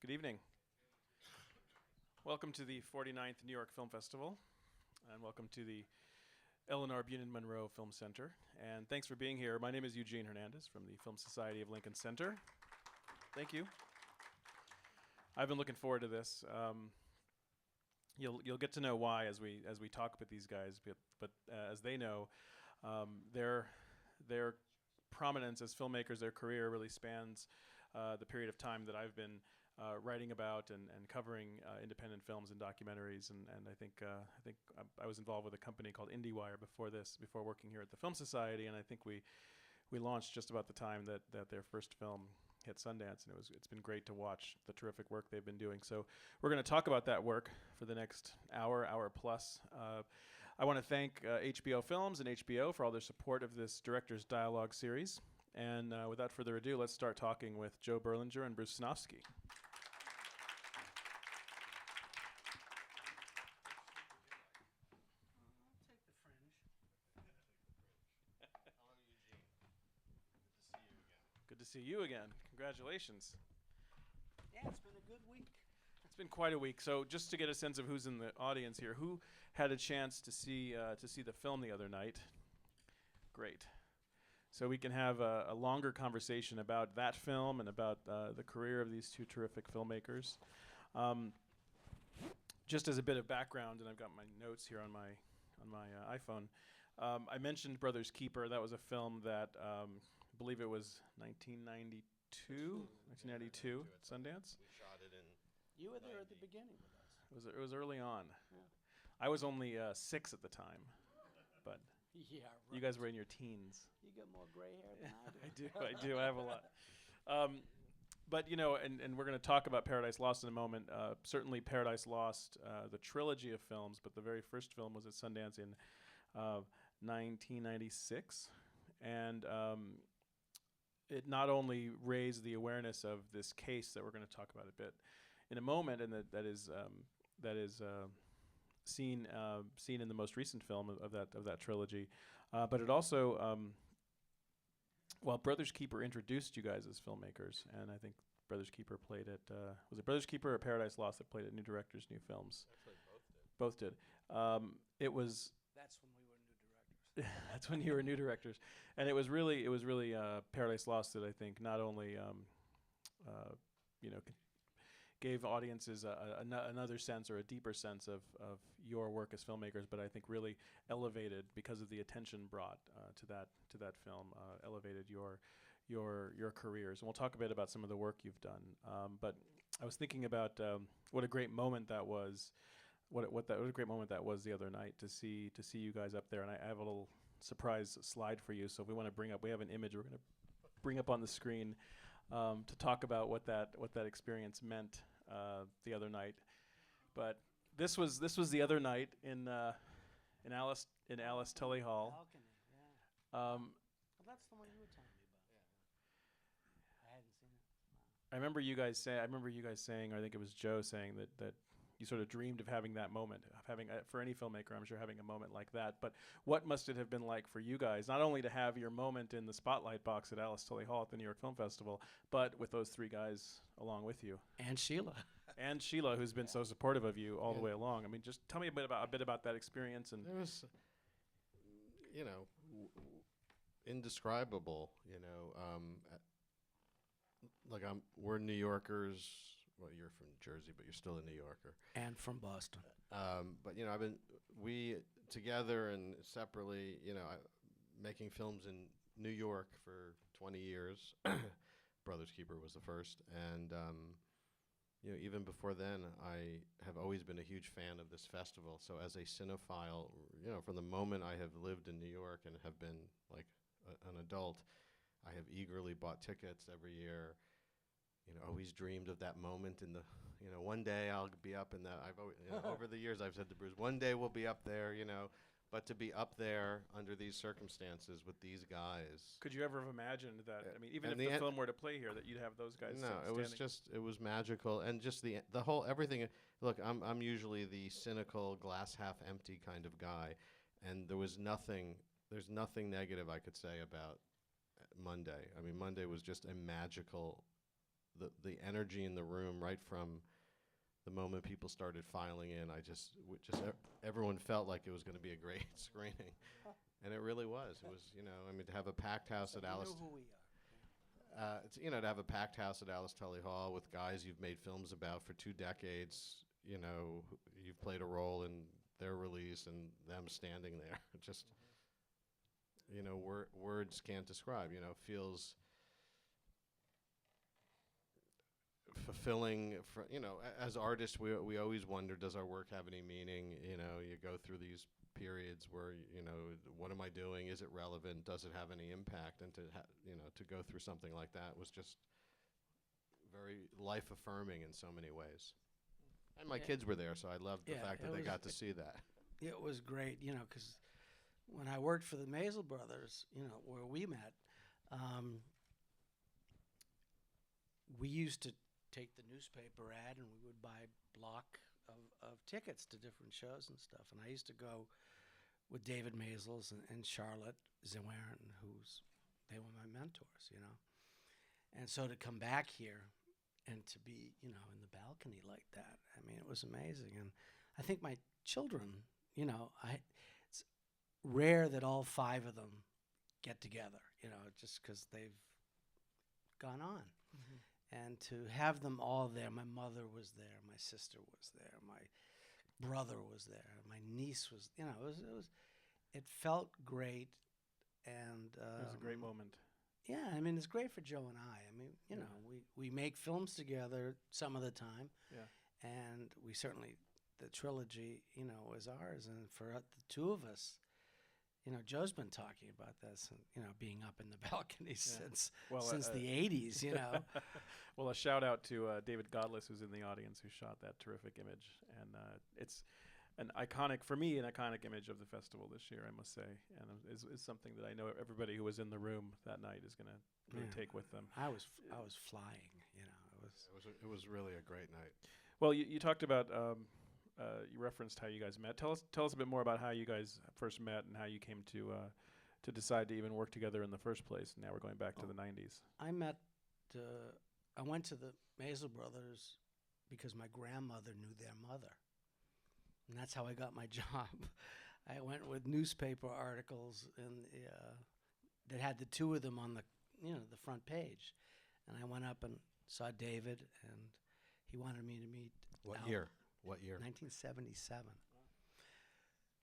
Good evening. Welcome to the 49th New York Film Festival, and welcome to the Eleanor Bunin Monroe Film Center. And thanks for being here. My name is Eugene Hernandez from the Film Society of Lincoln Center. Thank you. I've been looking forward to this. You'll get to know why as we talk with these guys, but as they know, their prominence as filmmakers, their career really spans the period of time that I've been writing about and covering independent films and documentaries, and I think I was involved with a company called IndieWire before working here at the Film Society, and I think we launched just about the time that their first film hit Sundance, and it's been great to watch the terrific work they've been doing. So we're going to talk about that work for the next hour plus. I want to thank HBO Films and HBO for all their support of this Director's Dialogue series. And without further ado, let's start talking with Joe Berlinger and Bruce Sinofsky. I'll take the fringe. Hello, Eugene. Good to see you again. Good to see you again. Congratulations. Yeah, it's been a good week. It's been quite a week. So just to get a sense of who's in the audience here, who had a chance to see the film the other night? Great. So we can have a longer conversation about that film and about the career of these two terrific filmmakers. Just as a bit of background, and I've got my notes here on my iPhone. I mentioned Brothers Keeper. That was a film that I believe it was 1992 at Sundance. We shot it in. You were there at the 90. beginning with us. It was early on. Yeah. I was only 6 at the time, but Yeah, right. you guys were in your teens. You got more gray hair than I do. I do. I have a lot. But, and we're going to talk about Paradise Lost in a moment. Certainly Paradise Lost, the trilogy of films, but the very first film was at Sundance in 1996. And it not only raised the awareness of this case that we're going to talk about a bit in a moment, and that is seen in the most recent film of that trilogy, but it also Brothers Keeper introduced you guys as filmmakers, and I think Brothers Keeper played at was it Brothers Keeper or Paradise Lost that played at New Directors, New Films? Actually, both did. Both did. It was. That's when we were new directors. That's when you were new directors, and it was really Paradise Lost that I think not only gave audiences another sense or a deeper sense of your work as filmmakers, but I think really elevated, because of the attention brought to that film, elevated your careers. And we'll talk a bit about some of the work you've done. But I was thinking about what a great moment that was. What a great moment that was the other night to see you guys up there. And I have a little surprise slide for you. So if we want to we have an image we're going to bring up on the screen to talk about what that experience meant the other night. But this was the other night in Alice Tully Hall. Balcony, yeah. Well, that's the one you were telling me about. Yeah. I hadn't seen it. Wow. I remember you guys saying, or I think it was Joe saying that you sort of dreamed of having that moment, of having for any filmmaker, I'm sure, having a moment like that. But what must it have been like for you guys, not only to have your moment in the spotlight box at Alice Tully Hall at the New York Film Festival, but with those three guys along with you, And Sheila. and Sheila, who's been so supportive of you all the way along. I mean, just tell me a bit about that experience. And It was, indescribable. We're New Yorkers. Well, you're from Jersey, but you're still a New Yorker. And from Boston. But we together and separately, making films in New York for 20 years. Brothers Keeper was the first, and even before then, I have always been a huge fan of this festival. So as a cinephile, from the moment I have lived in New York and have been like an adult, I have eagerly bought tickets every year. Always dreamed of that moment in the, one day I'll be up in that. I've always, over the years I've said to Bruce, one day we'll be up there, but to be up there under these circumstances with these guys. could you ever have imagined that? I mean, even if And the film were to play here, that you'd have those guys. No, it was magical, and just the whole everything. Look, I'm usually the cynical, glass half empty kind of guy, and there's nothing negative I could say about Monday. I mean, Monday was just a magical the energy in the room right from the moment people started filing in. Everyone felt like it was going to be a great screening, and it really was. It was, I mean, to have a packed house at Alice. You know who we are. To have a packed house at Alice Tully Hall with guys you've made films about for 2 decades. You've played a role in their release and them standing there. Just, words can't describe. Feels fulfilling. As artists, we always wonder, does our work have any meaning? You go through these periods where what am I doing? Is it relevant? Does it have any impact? And to go through something like that was just very life affirming in so many ways. And my kids were there, so I loved the fact that they got to see that. It was great, because when I worked for the Maisel brothers, where we met, we used to take the newspaper ad and we would buy block of tickets to different shows and stuff. And I used to go with David Maisels and Charlotte Zimmerman, they were my mentors, And so to come back here and to be, in the balcony like that, I mean, it was amazing. And I think my children, it's rare that all 5 of them get together, just because they've gone on. Mm-hmm. And to have them all there, my mother was there, my sister was there, my brother was there, my niece was, it felt great. And it was a great moment. Yeah, I mean, it's great for Joe and I. I mean, we make films together some of the time. Yeah. And we certainly, the trilogy, is ours. And for the 2 of us, Joe's been talking about this, and, being up in the balcony since the 80s, Well, a shout out to David Godless, who's in the audience, who shot that terrific image. And it's an iconic image of the festival this year, I must say, and is something that I know everybody who was in the room that night is going to really take with them. I was flying, It was really a great night. Well, you talked about you referenced how you guys met. Tell us a bit more about how you guys first met and how you came to decide to even work together in the first place. Now we're going back to the 90s. I went to the Maisel brothers because my grandmother knew their mother. And that's how I got my job. I went with newspaper articles that had the 2 of them on the front page. And I went up and saw David, and he wanted me to meet What Al. year? What year? 1977.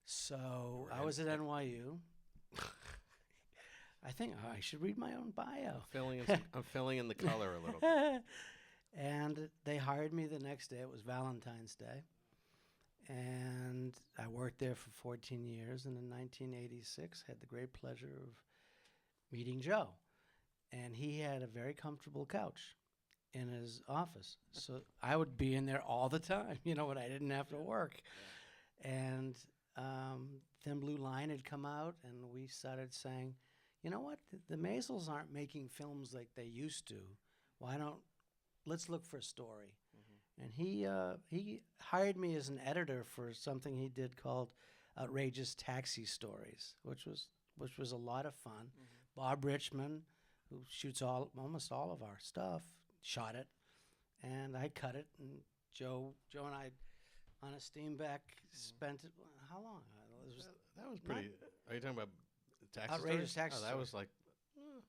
So I was at NYU. I think I should read my own bio. I'm filling in the color a little bit. And they hired me the next day. It was Valentine's Day. And I worked there for 14 years. And in 1986, had the great pleasure of meeting Joe. And he had a very comfortable couch in his office. So I would be in there all the time, when I didn't have to work. And Thin Blue Line had come out, and we started saying, you know what, the Maisels aren't making films like they used to. Let's look for a story. Mm-hmm. And he hired me as an editor for something he did called Outrageous Taxi Stories, which was a lot of fun. Mm-hmm. Bob Richmond, who shoots almost all of our stuff, shot it, and I cut it, and Joe and I, on a Steenbeck, spent it. How long? That was pretty. Are you talking about taxi Outrageous stories? Taxi That Stories. was like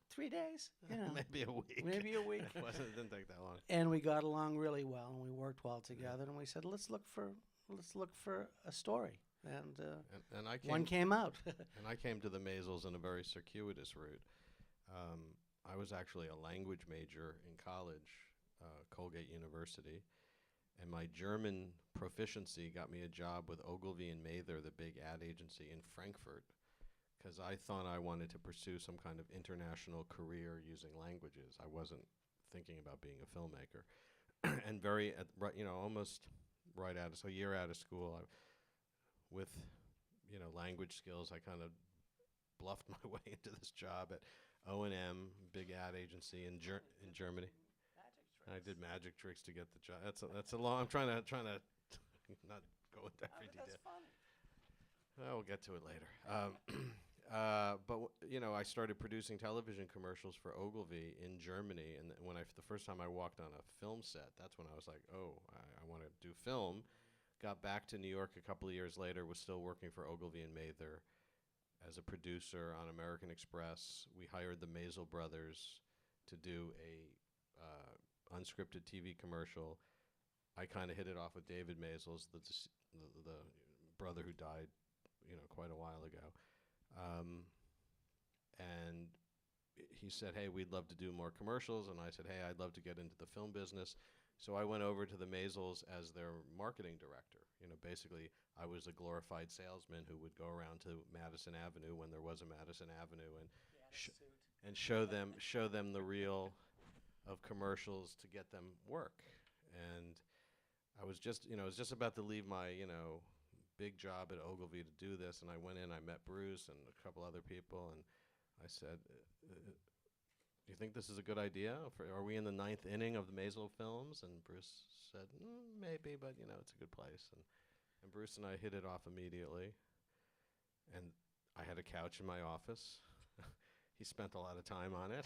3 days. maybe a week. Maybe a week. It didn't take that long. And we got along really well, and we worked well together. And we said, let's look for a story. And one came out. And I came to the Maisels in a very circuitous route. I was actually a language major in college, Colgate University, and my German proficiency got me a job with Ogilvy and Mather, the big ad agency in Frankfurt, because I thought I wanted to pursue some kind of international career using languages. I wasn't thinking about being a filmmaker. And almost right out of, so a year out of school, with, language skills, I kind of bluffed my way into this job at O&M, big ad agency in Germany. I did magic tricks to get the job. That's a long. I'm trying to not go into every detail. That's funny. We'll get to it later. I started producing television commercials for Ogilvy in Germany, and when the first time I walked on a film set, that's when I was like, oh, I want to do film. Got back to New York a couple of years later, was still working for Ogilvy and Mather as a producer on American Express. We hired the Maisel brothers to do a unscripted TV commercial. I kind of hit it off with David Maisels, the brother who died, quite a while ago. And he said, hey, we'd love to do more commercials. And I said, hey, I'd love to get into the film business. So I went over to the Maisels as their marketing director. Basically, I was a glorified salesman who would go around to Madison Avenue when there was a Madison Avenue and show them the reel of commercials to get them work. And I was just, it was just about to leave my, big job at Ogilvy to do this, and I went in, I met Bruce and a couple other people, and I said, you think this is a good idea? Are we in the 9th inning of the Maisel films? And Bruce said, maybe, but, it's a good place. And Bruce and I hit it off immediately, and I had a couch in my office. He spent a lot of time on it.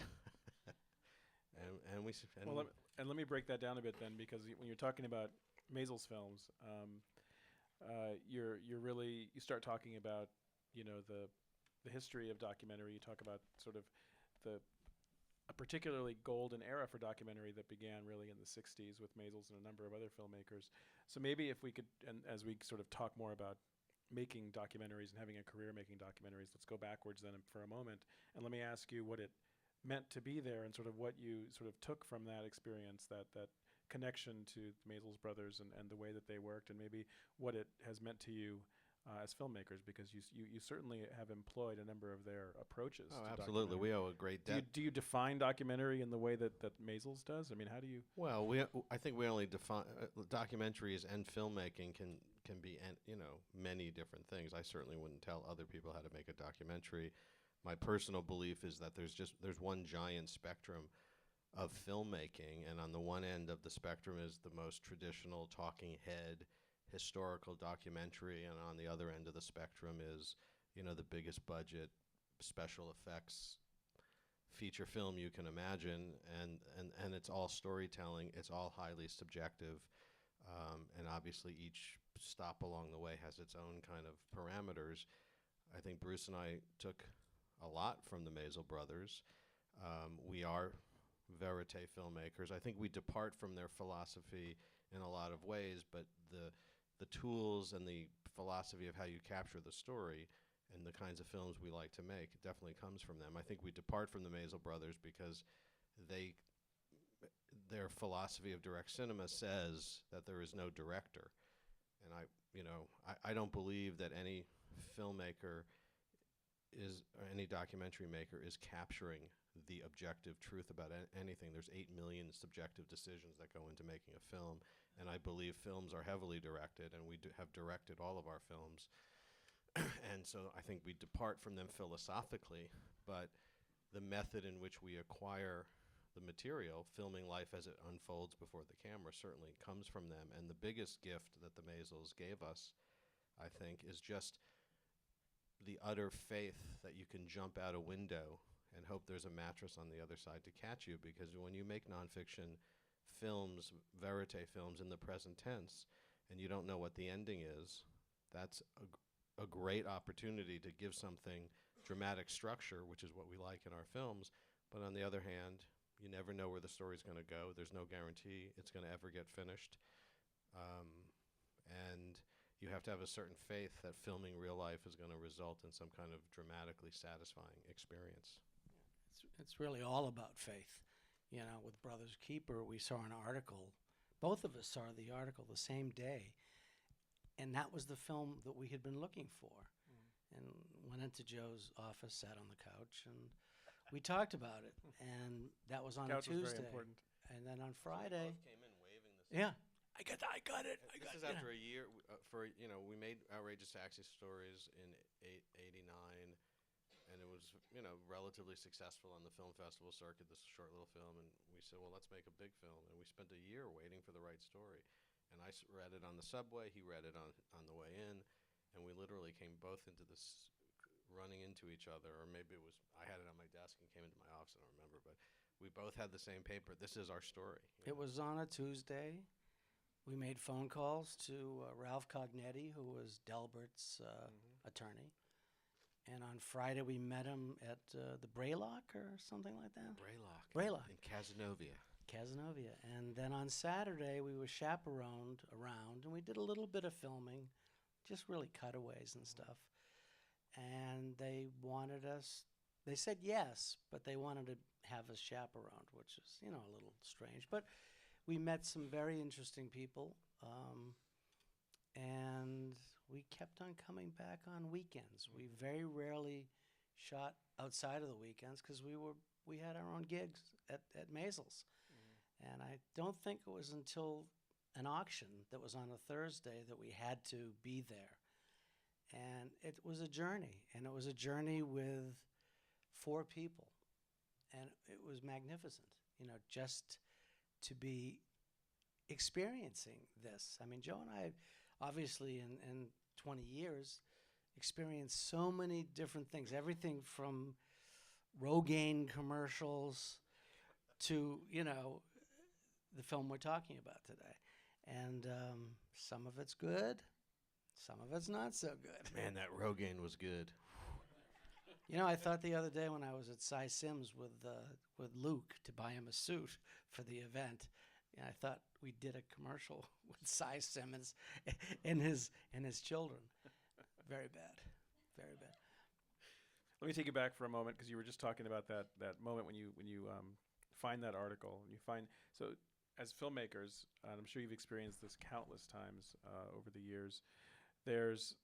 And let me break that down a bit then, because when you're talking about Maisel's films, you start talking about the history of documentary. You talk about sort of a particularly golden era for documentary that began really in the 60s with Maisels and a number of other filmmakers. So maybe if we could, and as we sort of talk more about making documentaries and having a career making documentaries, let's go backwards then for a moment, and let me ask you what it meant to be there and sort of what you sort of took from that experience, that connection to the Maisels brothers and the way that they worked, and maybe what it has meant to you as filmmakers, because you certainly have employed a number of their approaches. Oh, absolutely. We owe a great debt. Do you define documentary in the way that Maisels does? I mean, how do you? Well, I think we only define documentaries and filmmaking can be many different things. I certainly wouldn't tell other people how to make a documentary. My personal belief is that there's one giant spectrum of filmmaking, and on the one end of the spectrum is the most traditional talking head historical documentary, and on the other end of the spectrum is the biggest budget special effects feature film you can imagine, and it's all storytelling. It's all highly subjective, and obviously each stop along the way has its own kind of parameters. I think Bruce and I took a lot from the Maisel brothers. We are verite filmmakers. I think we depart from their philosophy in a lot of ways, but the tools and the philosophy of how you capture the story and the kinds of films we like to make definitely comes from them. I think we depart from the Maisel brothers because their philosophy of direct cinema says that there is no director, and I don't believe that any filmmaker or any documentary maker is capturing the objective truth about anything. There's 8 million subjective decisions that go into making a film, and I believe films are heavily directed, and we have directed all of our films. And so I think we depart from them philosophically, but the method in which we acquire the material, filming life as it unfolds before the camera, certainly comes from them. And the biggest gift that the Maisels gave us, I think, is just the utter faith that you can jump out a window and hope there's a mattress on the other side to catch you, because when you make nonfiction films, verite films in the present tense, and you don't know what the ending is, that's a great opportunity to give something dramatic structure, which is what we like in our films. But on the other hand, you never know where the story's going to go. There's no guarantee it's going to ever get finished. And you have to have a certain faith that filming real life is going to result in some kind of dramatically satisfying experience. It's really all about faith. With Brothers Keeper, we saw an article. Both of us saw the article the same day, and that was the film that we had been looking for. And went into Joe's office, sat on the couch, and we talked about it. And that was on a Couch was Tuesday. very important. And then on Friday, We both came in waving this. yeah, I got it. This is after a year. We made Outrageous Taxi Stories in '89, and it was relatively successful on the film festival circuit. This short little film, and we said, well, let's make a big film. And we spent a year waiting for the right story. And I read it on the subway. He read it on the way in, and we literally came both into this running into each other, or maybe it was I had it on my desk and came into my office. I don't remember, but we both had the same paper. This is our story. It was on a Tuesday. We made phone calls to Ralph Cognetti, who was Delbert's attorney. And on Friday, we met him at the Braylock or something like that. Braylock. In Cazenovia. Cazenovia. And then on Saturday, we were chaperoned around, and we did a little bit of filming, just really cutaways and stuff. And they wanted us, they said yes, but they wanted to have us chaperoned, which is, a little strange. But we met some very interesting people, and we kept on coming back on weekends. We very rarely shot outside of the weekends because we had our own gigs at Maisels. And I don't think it was until an auction that was on a Thursday that we had to be there. And it was a journey, and it was a journey with 4 people. And it was magnificent, just to be experiencing this. I mean, Joe and I, obviously, in 20 years, experienced so many different things, everything from Rogaine commercials to, the film we're talking about today. And some of it's good, some of it's not so good. Man, that Rogaine was good. I thought the other day when I was at Cy Sims with Luke to buy him a suit for the event, I thought we did a commercial with Cy Simmons and his children. Very bad, very bad. Let me take you back for a moment, because you were just talking about that moment when you find that article. And you find, so as filmmakers, and I'm sure you've experienced this countless times over the years, there's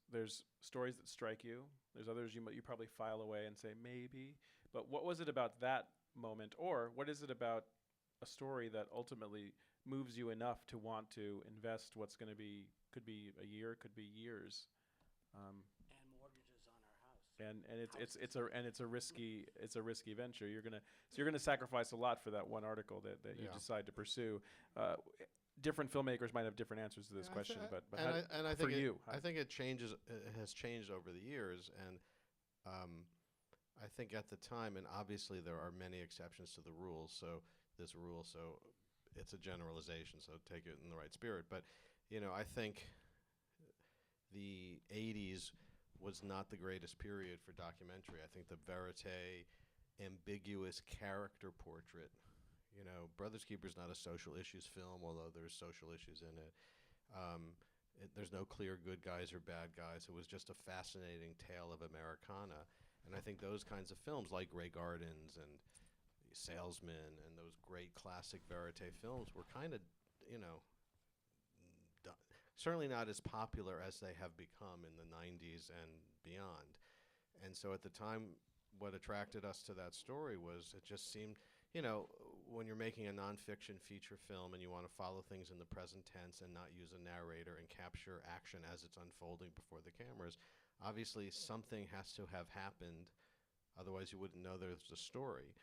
stories that strike you. There's others you probably file away and say maybe. But what was it about that moment, or what is it about a story that ultimately moves you enough to want to invest what's going to be, could be a year, could be years, And mortgages on our house. and it's a risky venture. You're gonna sacrifice a lot for that one article that you decide to pursue. Different filmmakers might have different answers to this question, but I for think you, I think it changes. It has changed over the years, and I think at the time, and obviously there are many exceptions to the rules. So it's a generalization. So take it in the right spirit. But I think the '80s was not the greatest period for documentary. I think the verite, ambiguous character portrait. Brothers Keeper's not a social issues film, although there's social issues in it. There's no clear good guys or bad guys. It was just a fascinating tale of Americana. And I think those kinds of films, like Grey Gardens and Salesman and those great classic verite films, were kind of, certainly not as popular as they have become in the 90s and beyond. And so at the time, what attracted us to that story was it just seemed, when you're making a nonfiction feature film and you want to follow things in the present tense and not use a narrator and capture action as it's unfolding before the cameras, obviously something has to have happened. Otherwise, you wouldn't know there's a story,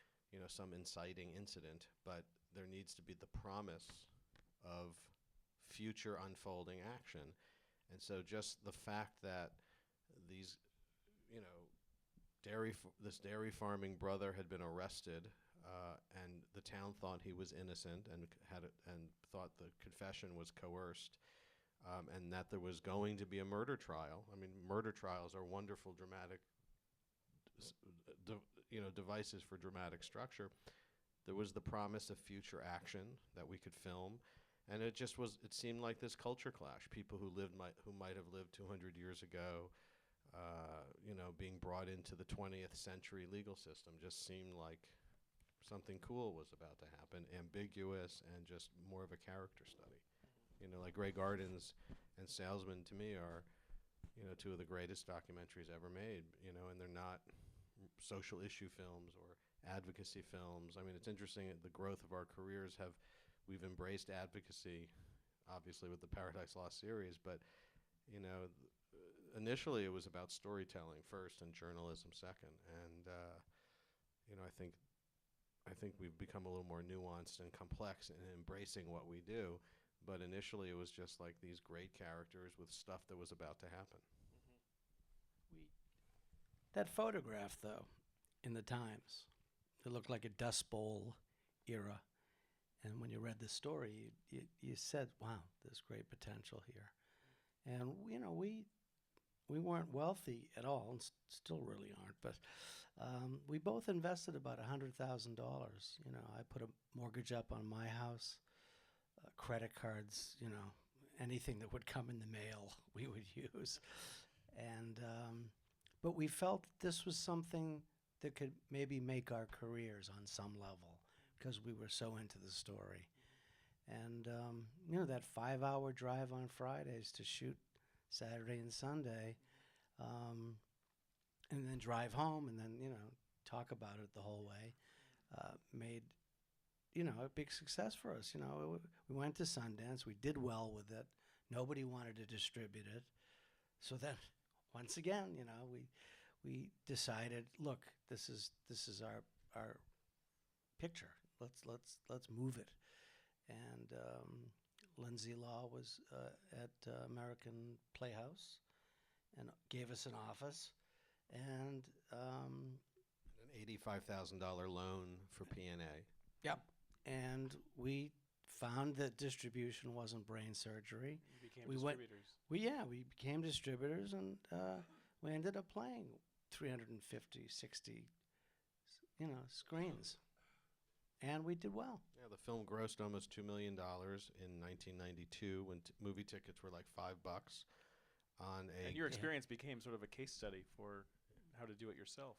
some inciting incident. But there needs to be the promise of future unfolding action. And so just the fact that these, this dairy farming brother had been arrested, and the town thought he was innocent and thought the confession was coerced, and that there was going to be a murder trial. I mean, murder trials are wonderful dramatic, devices for dramatic structure. There was the promise of future action that we could film, and it seemed like this culture clash. People who might have lived 200 years ago, being brought into the 20th century legal system just seemed like something cool was about to happen, ambiguous and just more of a character study. Like Grey Gardens and Salesman to me are, two of the greatest documentaries ever made, and they're not social issue films or advocacy films. I mean, it's interesting the growth of our careers we've embraced advocacy, obviously with the Paradise Lost series, but, initially it was about storytelling first and journalism second. And, I think we've become a little more nuanced and complex in embracing what we do. But initially it was just like these great characters with stuff that was about to happen. That photograph, though, in the Times, it looked like a Dust Bowl era. And when you read the story, you said, wow, there's great potential here. And, we weren't wealthy at all, and still really aren't, but we both invested about $100,000. I put a mortgage up on my house, credit cards, anything that would come in the mail we would use. And but we felt this was something that could maybe make our careers on some level because we were so into the story. And that 5-hour drive on Fridays to shoot Saturday and Sunday, and then drive home and then talk about it the whole way, made a big success for us. We went to Sundance, we did well with it. Nobody wanted to distribute it, so then once again, we decided, look, this is our picture. Let's move it. And Lindsay Law was at American Playhouse and gave us an office, and An $85,000 loan for P&A. yep. And we found that distribution wasn't brain surgery. You became We went- distributors. We became distributors, and we ended up playing 350, 60, screens, and we did well. Yeah, the film grossed almost $2 million in 1992 when movie tickets were like $5 on a. And your experience became sort of a case study for how to do it yourself.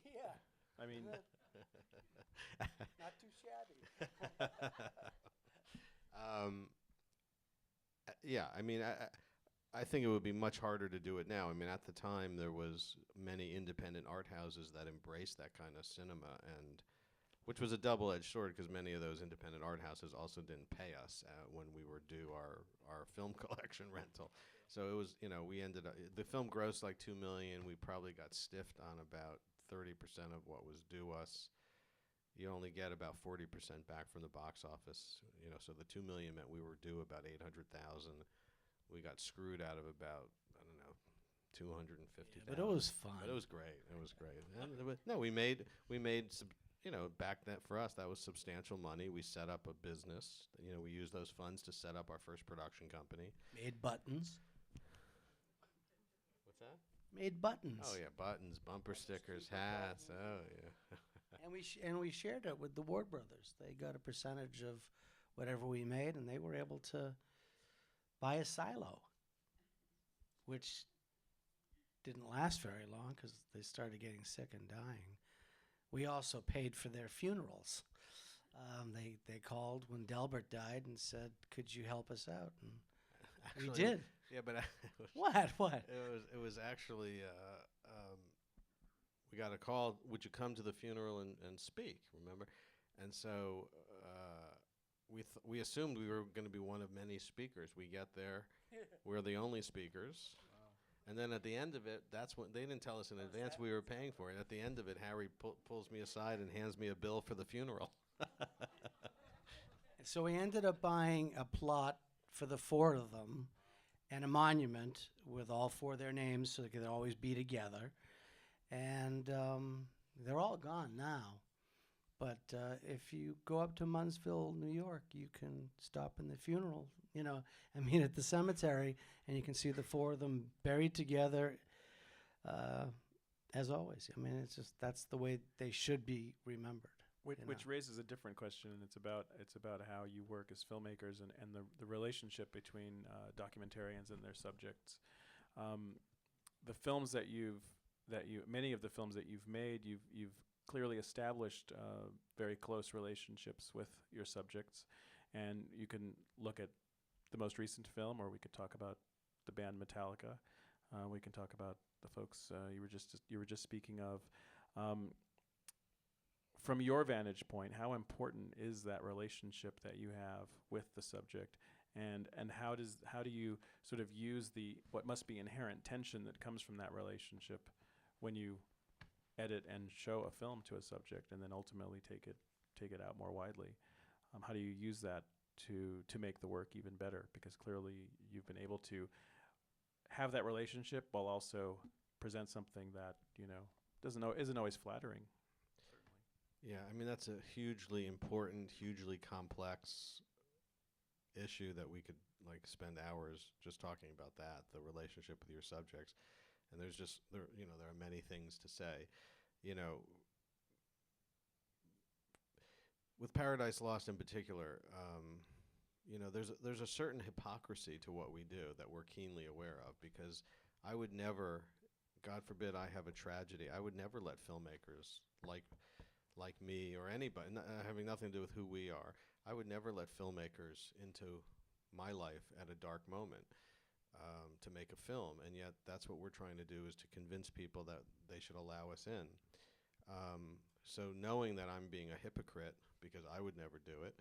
Yeah, I mean, not too shabby. Yeah, I mean, I think it would be much harder to do it now. I mean, at the time, there was many independent art houses that embraced that kind of cinema, and which was a double-edged sword because many of those independent art houses also didn't pay us when we were due our film collection rental. So it was, we ended up, the film grossed like $2 million. We probably got stiffed on about 30% of what was due us. You only get about 40% back from the box office, so the $2 million meant we were due about $800,000. We got screwed out of about, I don't know, $250,000. But it was fun. But it was great. It was great. No, we made back then for us, that was substantial money. We set up a business. We used those funds to set up our first production company. Made buttons. What's that? Made buttons. Oh, yeah, buttons, bumper stickers, hats. Oh, yeah. And we shared it with the Ward brothers. They got a percentage of whatever we made, and they were able to buy a silo, which didn't last very long because they started getting sick and dying. We also paid for their funerals. They called when Delbert died and said, "Could you help us out?" And Actually, we did. Yeah, but What? it was actually we got a call. Would you come to the funeral and speak? Remember, and so we assumed we were going to be one of many speakers. We get there, we're the only speakers. And then at the end of it, that's when they didn't tell us in advance we were paying for it. At the end of it, Harry pulls me aside and hands me a bill for the funeral. So we ended up buying a plot for the 4 of them and a monument with all 4 of their names so they could always be together. And they're all gone now. But if you go up to Munnsville, New York, you can stop in the funeral, at the cemetery, and you can see the 4 of them buried together, as always. I mean, it's just that's the way they should be remembered. which raises a different question, and it's about how you work as filmmakers and the relationship between documentarians and their subjects. The films many of the films that you've made, you've clearly established very close relationships with your subjects, and you can look at the most recent film, or we could talk about the band Metallica. We can talk about the folks you were just speaking of. From your vantage point, how important is that relationship that you have with the subject, and how do you sort of use what must be inherent tension that comes from that relationship when you edit and show a film to a subject, and then ultimately take it out more widely? How do you use that to make the work even better? Because clearly you've been able to have that relationship while also present something that isn't always flattering. Yeah, I mean that's a hugely important, hugely complex issue that we could like spend hours just talking about that, the relationship with your subjects. And there are many things to say. You know, with Paradise Lost in particular, there's a certain hypocrisy to what we do that we're keenly aware of, because I would never, God forbid I have a tragedy, I would never let filmmakers like me or anybody, having nothing to do with who we are, I would never let filmmakers into my life at a dark moment to make a film. And yet that's what we're trying to do, is to convince people that they should allow us in. So knowing that I'm being a hypocrite, because I would never do it,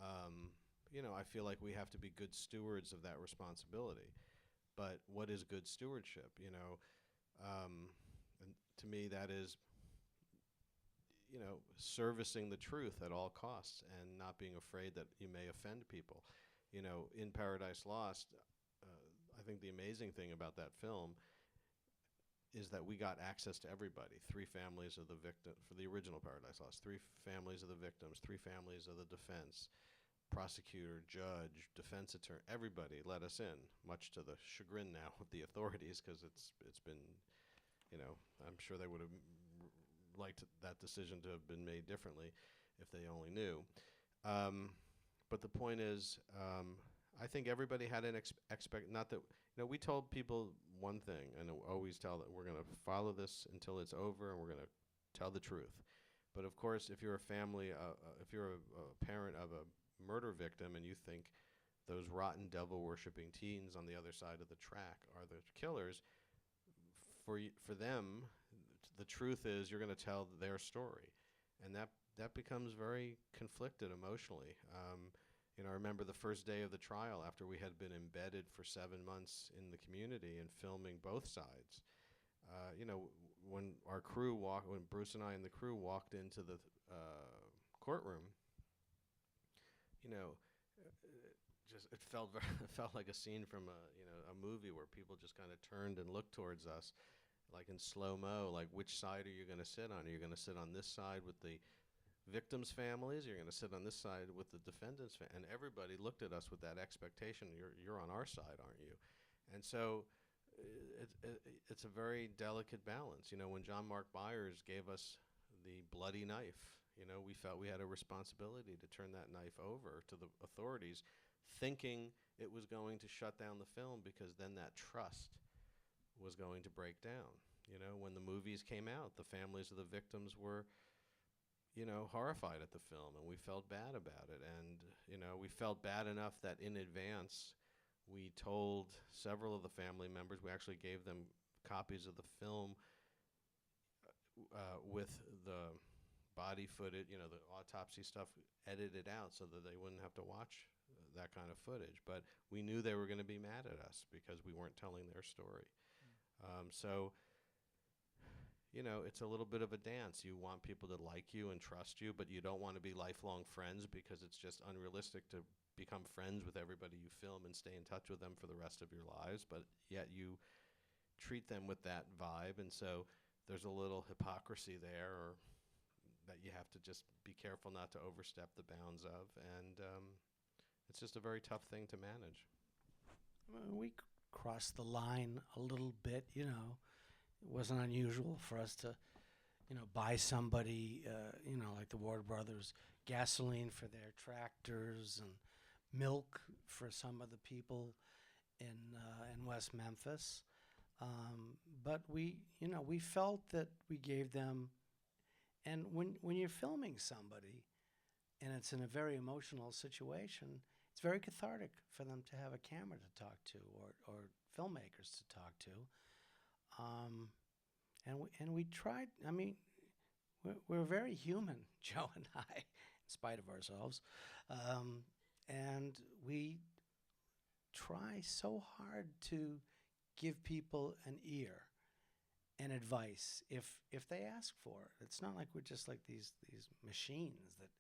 I feel like we have to be good stewards of that responsibility. But what is good stewardship? And to me, that is, servicing the truth at all costs and not being afraid that you may offend people. In Paradise Lost, I think the amazing thing about that film is that we got access to everybody. 3 families of the victim for the original Paradise Lost. 3 families of the victims. 3 families of the defense. Prosecutor, judge, defense attorney. Everybody let us in, much to the chagrin now of the authorities, because it's been, I'm sure they would have liked that decision to have been made differently if they only knew. But the point is, I think everybody had an not that, we told people one thing, and always tell that we're going to follow this until it's over, and we're going to tell the truth. But of course, if you're a family, if you're a parent of a murder victim, and you think those rotten devil-worshipping teens on the other side of the track are the killers, for them, the truth is you're going to tell their story, and that becomes very conflicted emotionally. I remember the first day of the trial, after we had been embedded for 7 months in the community and filming both sides. When Bruce and I and the crew walked into the courtroom, it felt like a scene from a movie where people just kind of turned and looked towards us, like in slow-mo, like, which side are you going to sit on? Are you going to sit on this side with the victims' families? You're going to sit on this side with the defendants' and everybody looked at us with that expectation. You're on our side, aren't you? And so it's a very delicate balance. When John Mark Byers gave us the bloody knife, we felt we had a responsibility to turn that knife over to the authorities, thinking it was going to shut down the film, because then that trust was going to break down. When the movies came out, the families of the victims were horrified at the film, and we felt bad about it. And, we felt bad enough that in advance we told several of the family members, we actually gave them copies of the film with the body footage, the autopsy stuff edited out so that they wouldn't have to watch that kind of footage. But we knew they were going to be mad at us because we weren't telling their story. So it's a little bit of a dance. You want people to like you and trust you, but you don't want to be lifelong friends, because it's just unrealistic to become friends with everybody you film and stay in touch with them for the rest of your lives. But yet you treat them with that vibe, and so there's a little hypocrisy there, or that you have to just be careful not to overstep the bounds of. And it's just a very tough thing to manage. We crossed the line a little bit, It wasn't unusual for us to, buy somebody, like the Ward brothers, gasoline for their tractors and milk for some of the people in West Memphis. But we felt that we gave them, and when you're filming somebody, and it's in a very emotional situation, it's very cathartic for them to have a camera to talk to, or filmmakers to talk to. And we tried. I mean, we're very human, Joe and I, in spite of ourselves, and we try so hard to give people an ear and advice if they ask for it. It's not like we're just like these machines that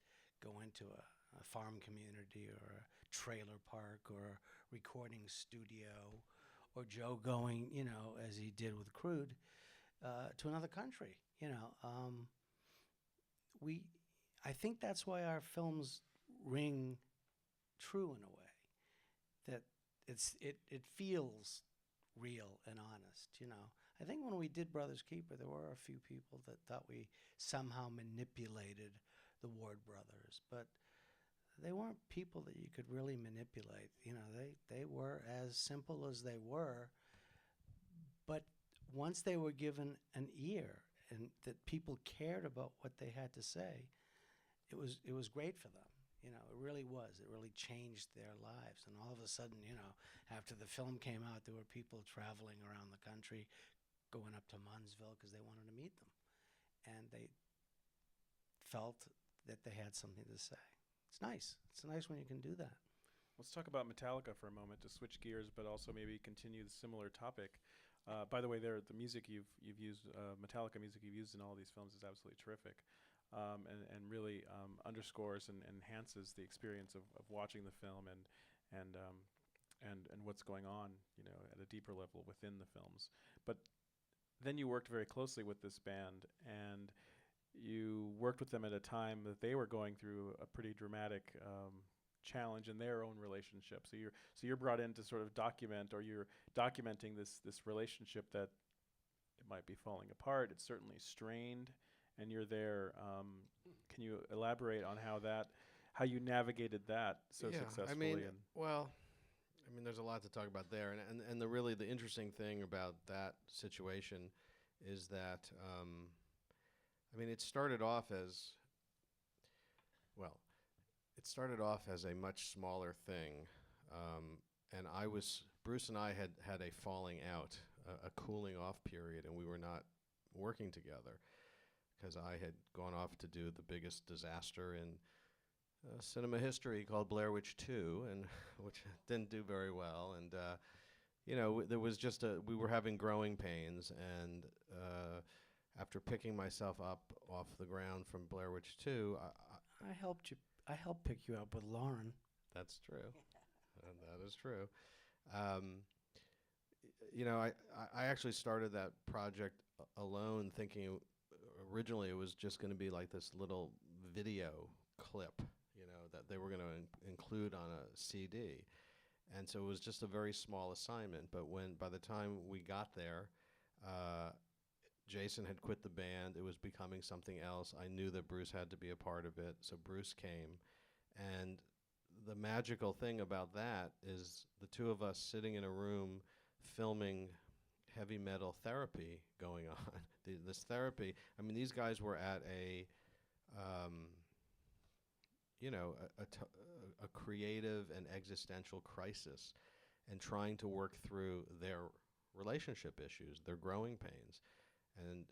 go into a farm community or a trailer park or a recording studio or Joe going, as he did with Crude, to another country. We, I think that's why our films ring true in a way, that it feels real and honest. I think when we did Brothers Keeper, there were a few people that thought we somehow manipulated the Ward brothers, but they weren't people that you could really manipulate. They were as simple as they were, but once they were given an ear and that people cared about what they had to say, it was great for them. It really was. It really changed their lives. And all of a sudden, after the film came out, there were people traveling around the country, going up to Munnsville because they wanted to meet them. And they felt that they had something to say. It's nice. It's nice when you can do that. Let's talk about Metallica for a moment to switch gears, but also maybe continue the similar topic. By the way, the music you've used, Metallica music you've used in all these films is absolutely terrific, and really underscores and enhances the experience of watching the film and what's going on, at a deeper level within the films. But then you worked very closely with this band, and you worked with them at a time that they were going through a pretty dramatic challenge in their own relationship. So you're brought in to sort of document, or you're documenting this relationship that it might be falling apart. It's certainly strained, and you're there. Can you elaborate on how you navigated that so successfully? There's a lot to talk about there, and the interesting thing about that situation is that it started off as a much smaller thing, and Bruce and I had a falling out, a cooling off period, and we were not working together because I had gone off to do the biggest disaster in cinema history called Blair Witch 2, and which didn't do very well, and there was we were having growing pains, and after picking myself up off the ground from Blair Witch 2, I helped pick you up with Lauren. That's true. That is true. I actually started that project alone, thinking originally it was just going to be like this little video clip, that they were going to include on a CD. And so it was just a very small assignment. But by the time we got there, Jason had quit the band. It was becoming something else. I knew that Bruce had to be a part of it, so Bruce came. And the magical thing about that is the two of us sitting in a room filming heavy metal therapy going on. This therapy, these guys were at a creative and existential crisis and trying to work through their relationship issues, their growing pains. And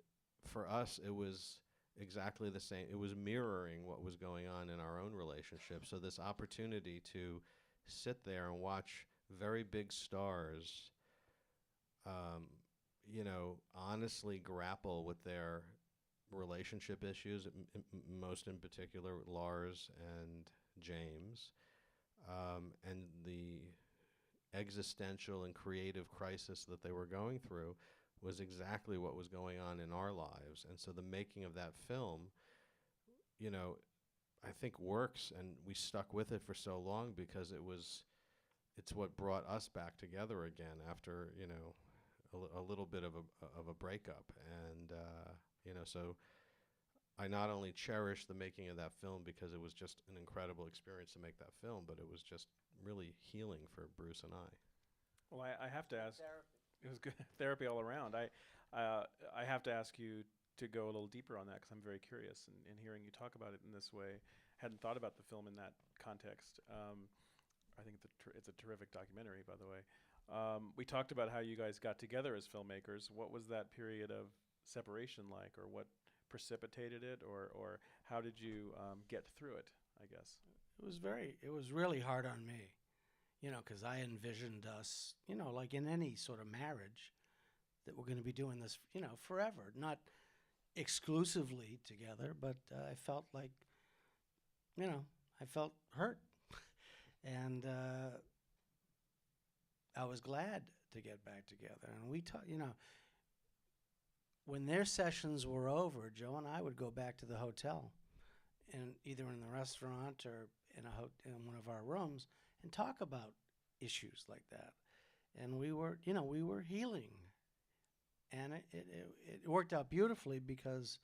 for us, it was exactly the same. It was mirroring what was going on in our own relationship. So this opportunity to sit there and watch very big stars, honestly grapple with their relationship issues, most in particular Lars and James, and the existential and creative crisis that they were going through was exactly what was going on in our lives. And so the making of that film, I think works, and we stuck with it for so long because it's what brought us back together again after, a little bit of a breakup. And, so I not only cherish the making of that film because it was just an incredible experience to make that film, but it was just really healing for Bruce and I. Well, I have to ask. It was good therapy all around. I have to ask you to go a little deeper on that because I'm very curious. And hearing you talk about it in this way, hadn't thought about the film in that context. I think it's a terrific documentary, by the way. We talked about how you guys got together as filmmakers. What was that period of separation like, or what precipitated it, or how did you get through it, I guess? It was really hard on me, because I envisioned us, like in any sort of marriage, that we're going to be doing this, forever. Not exclusively together, but I felt like, I felt hurt. And I was glad to get back together. And we talked, when their sessions were over, Joe and I would go back to the hotel, and either in the restaurant or in one of our rooms, and talk about issues like that. And we were healing, and it worked out beautifully because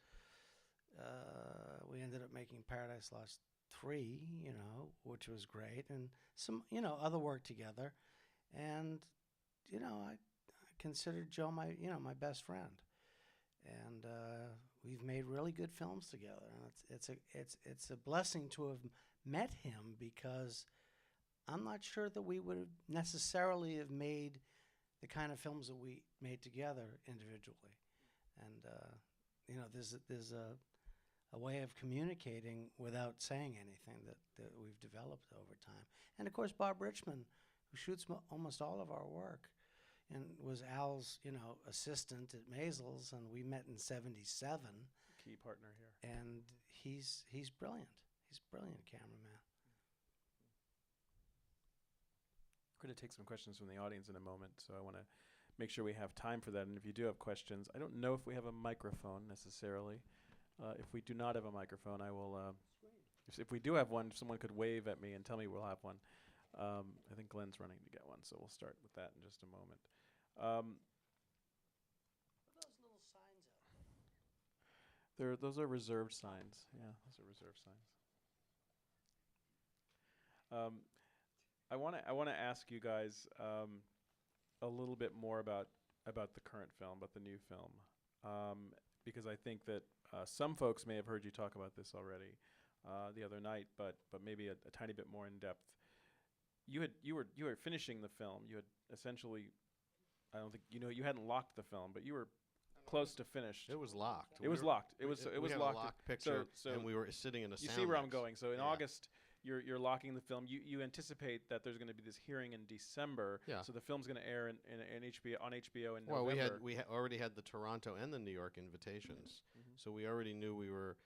we ended up making Paradise Lost 3, which was great, and some other work together, and I considered Joe my best friend. And we've made really good films together, and it's a blessing to have met him, because I'm not sure that we would have necessarily have made the kind of films that we made together individually. And there's a way of communicating without saying anything that we've developed over time. And of course, Bob Richmond, who shoots almost all of our work, and was Al's, assistant at Maisels, and we met in '77. Key partner here. And he's brilliant. He's a brilliant cameraman. We're going to take some questions from the audience in a moment, so I want to make sure we have time for that. And if you do have questions, I don't know if we have a microphone necessarily. If we do not have a microphone, I will. If we do have one, someone could wave at me and tell me we'll have one. I think Glenn's running to get one, so we'll start with that in just a moment. What are those little signs out there? Those are reserved signs. Yeah, those are reserved signs. I want to ask you guys a little bit more about the current film, about the new film, because I think that some folks may have heard you talk about this already the other night, but maybe a tiny bit more in depth. You were finishing the film. You had essentially, I don't think you hadn't locked the film, but you were close to finished. It was locked. It was locked. It was we had locked. A locked picture, so and we were sitting in a. You see where I'm going. So in Yeah. August, you're locking the film. You anticipate that there's going to be this hearing in December. Yeah. So the film's going to air in HBO on HBO in Well, November. we already had the Toronto and the New York invitations, so we already knew we were,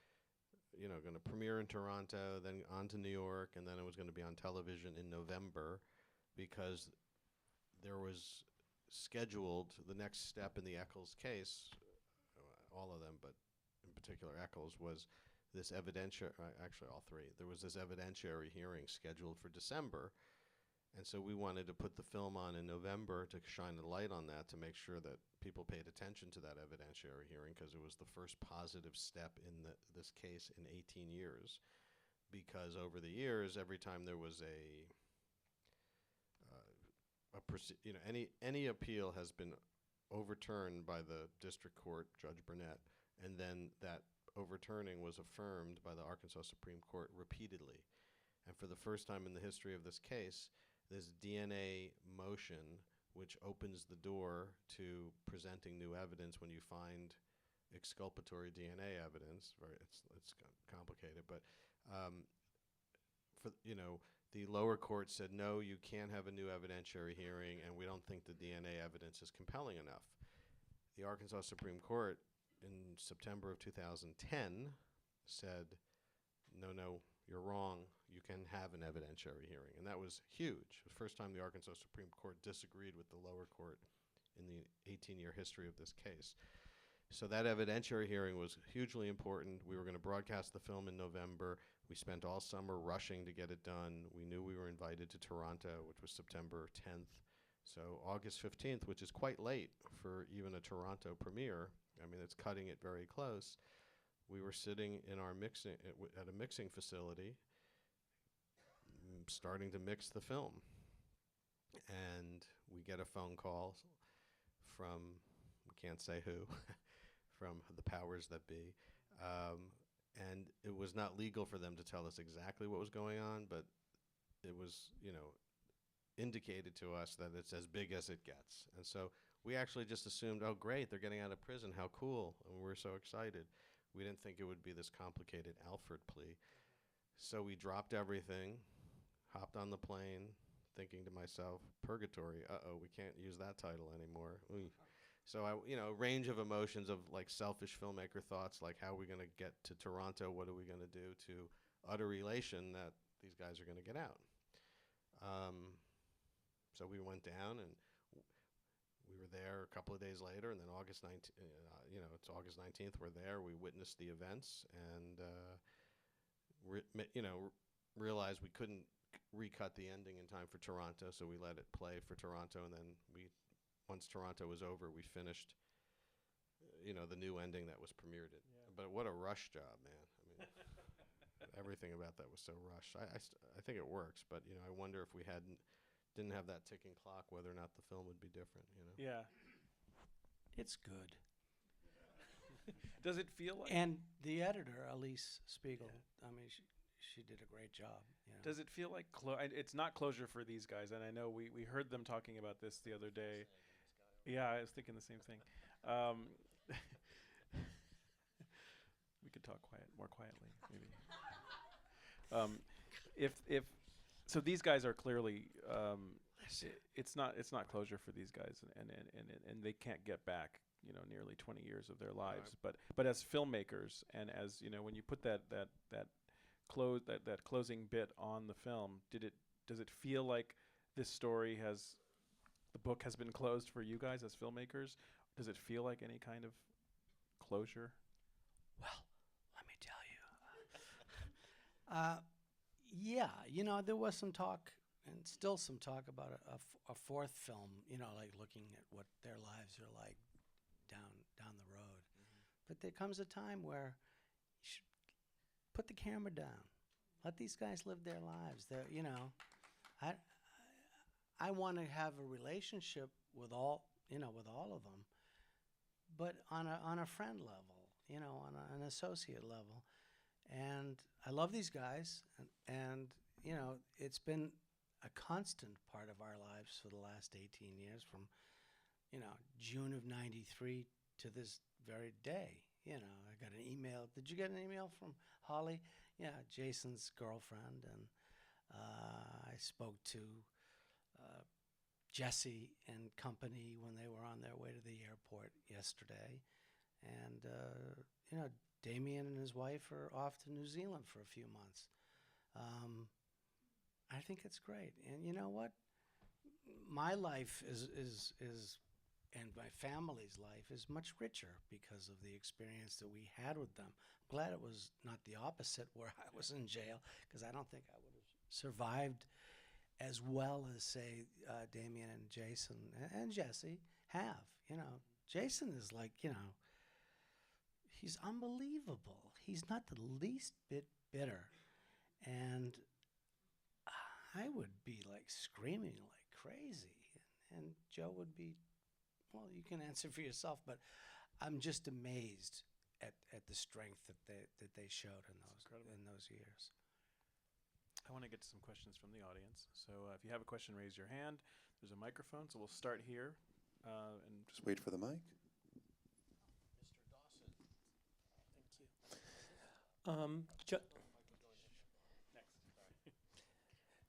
going to premiere in Toronto, then on to New York, and then it was going to be on television in November, because there was scheduled the next step in the Eccles case, all of them, but in particular Eccles, was this evidentiary, actually all three, there was this evidentiary hearing scheduled for December. And so we wanted to put the film on in November to shine a light on that, to make sure that people paid attention to that evidentiary hearing, because it was the first positive step in this case in 18 years. Because over the years, every time there was any appeal has been overturned by the district court, Judge Burnett, and then that overturning was affirmed by the Arkansas Supreme Court repeatedly. And for the first time in the history of this case, this DNA motion, which opens the door to presenting new evidence when you find exculpatory DNA evidence, right? It's complicated, but the lower court said, no, you can't have a new evidentiary hearing, and we don't think the DNA evidence is compelling enough. The Arkansas Supreme Court in September of 2010 said, no, you're wrong. You can have an evidentiary hearing. And that was huge. The first time the Arkansas Supreme Court disagreed with the lower court in the 18-year history of this case. So that evidentiary hearing was hugely important. We were going to broadcast the film in November. We spent all summer rushing to get it done. We knew we were invited to Toronto, which was September 10th. So August 15th, which is quite late for even a Toronto premiere, I mean, it's cutting it very close. We were sitting in our at a mixing facility, starting to mix the film. And we get a phone call from, we can't say who, from the powers that be. And it was not legal for them to tell us exactly what was going on, but it was, indicated to us that it's as big as it gets. And so we actually just assumed, oh, great, they're getting out of prison. How cool. And we were so excited. We didn't think it would be this complicated Alford plea. So we dropped everything, hopped on the plane, thinking to myself, purgatory, we can't use that title anymore. So a range of emotions of like selfish filmmaker thoughts, like how are we going to get to Toronto? What are we going to do? To utter elation that these guys are going to get out. So we went down and we were there a couple of days later, and then August 19th, it's August 19th. We're there. We witnessed the events, and realized we couldn't recut the ending in time for Toronto, so we let it play for Toronto, and then once Toronto was over, we finished, the new ending that was premiered. But what a rush job, man. I mean, everything about that was so rushed. I think it works, but I wonder if we didn't have that ticking clock, whether or not the film would be different. Yeah. It's good. Does it feel like? And the editor, Elise Spiegel, I mean, she did a great job. Does it feel like it's not closure for these guys? And I know we heard them talking about this the other day. Yeah, I was thinking the same thing. We could talk more quietly, maybe. If so, these guys are clearly. It's not closure for these guys, and they can't get back. Nearly 20 years of their lives. But as filmmakers, and as when you put that closing bit on the film, does it feel like the book has been closed for you guys as filmmakers? Does it feel like any kind of closure? Well, let me tell you. Yeah, there was some talk, and still some talk about a fourth film. Like looking at what their lives are like down the road. But there comes a time where you should put the camera down. Let these guys live their lives. I want to have a relationship with all of them, but on a friend level, on an associate level. And I love these guys, and it's been a constant part of our lives for the last 18 years, from June of '93 to this very day. I got an email. Did you get an email from Holly? Yeah, Jason's girlfriend. And I spoke to Jesse and company when they were on their way to the airport yesterday. And, Damien and his wife are off to New Zealand for a few months. I think it's great. And you know what? My life is and my family's life is much richer because of the experience that we had with them. I'm glad it was not the opposite, where I was in jail, because I don't think I would have survived as well as, say, Damien and Jason and Jesse have. Jason is like, he's unbelievable. He's not the least bit bitter. And I would be like screaming like crazy. And Joe would be, well, you can answer for yourself, but I'm just amazed at the strength that they showed in those years. I want to get to some questions from the audience. So if you have a question, raise your hand. There's a microphone, so we'll start here. And just wait for the mic. Mr. Dawson. Thank you.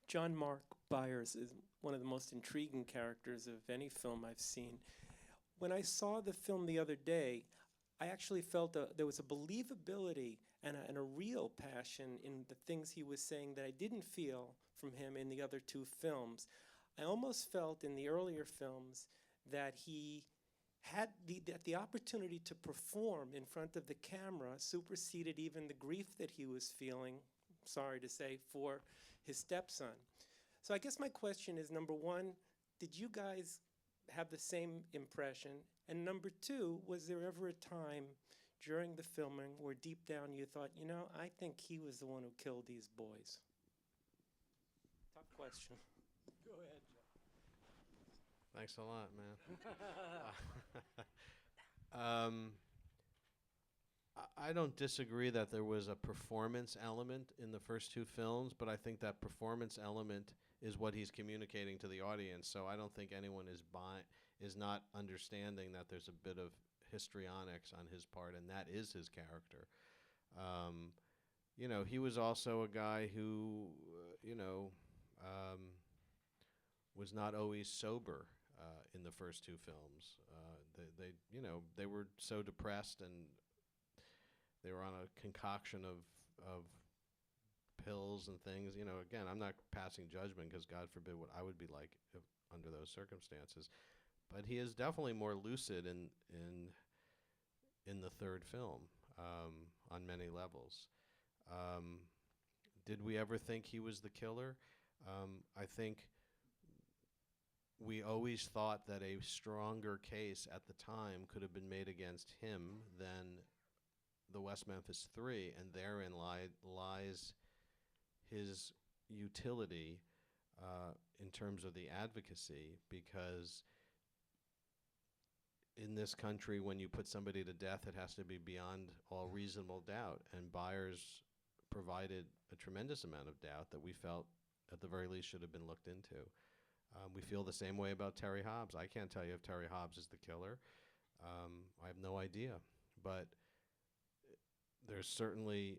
John Mark Byers is one of the most intriguing characters of any film I've seen. When I saw the film the other day, I actually felt there was a believability and a real passion in the things he was saying that I didn't feel from him in the other two films. I almost felt in the earlier films that he had the opportunity to perform in front of the camera superseded even the grief that he was feeling, sorry to say, for his stepson. So I guess my question is, number one, did you guys have the same impression? And number two, was there ever a time during the filming where deep down you thought, I think he was the one who killed these boys? Tough question. Go ahead, Joe. Thanks a lot, man. I don't disagree that there was a performance element in the first two films, but I think that performance element is what he's communicating to the audience. So I don't think anyone is not understanding that there's a bit of histrionics on his part, and that is his character. He was also a guy who, was not always sober in the first two films. They were so depressed, and they were on a concoction of pills and things. Again, I'm not passing judgment, because God forbid what I would be like under those circumstances. but he is definitely more lucid in the third film on many levels. Did we ever think he was the killer? I think we always thought that a stronger case at the time could have been made against him than the West Memphis Three, and therein lies his utility in terms of the advocacy, because in this country, when you put somebody to death, it has to be beyond all reasonable doubt, and Byers provided a tremendous amount of doubt that we felt at the very least should have been looked into. We feel the same way about Terry Hobbs. I can't tell you if Terry Hobbs is the killer. I have no idea. But there's certainly,